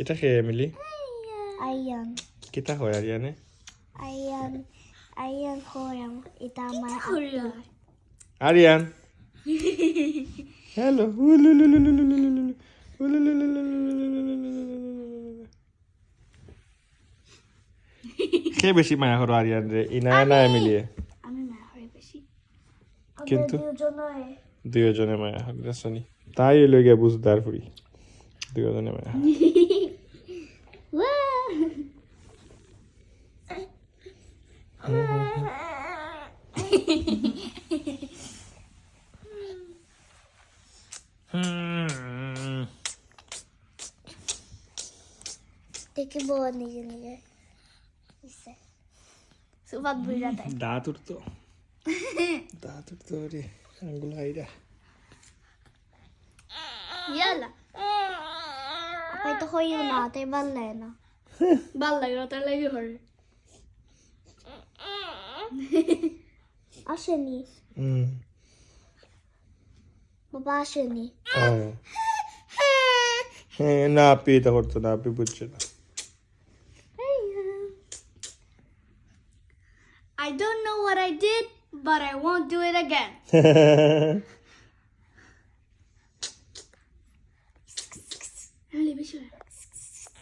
এটা কে Emily? Ayan. কিতা হয় আরিয়ানে? Ayan. Ayan hoyang itama Aryan hello কে বেশি মায়া করো আরিয়ান রে ইনায়া না এমিলিয়ে? আমি না হয়ে বেশি কিন্তু দুজনে দুইজনে মায়া হক দেখছনি তাই লই গিয়া বুঝদার ফুরি দুইজনে মায়া দেখি বউ নিজে নিজে সুবাদ বুঝা তাই দাঁত উঠতো রে আঙ্গুল হাইরা ইয়ালা আপনি তো হইও না তাই ভাল লাগে না ভাল লাগে না তাই লাগে হরে আসেনি বাবা আসেনি হ্যাঁ না আপনি এটা করতো না আপনি বুঝছে না I don't know what I did, but I won't do it again. Emily, be sure.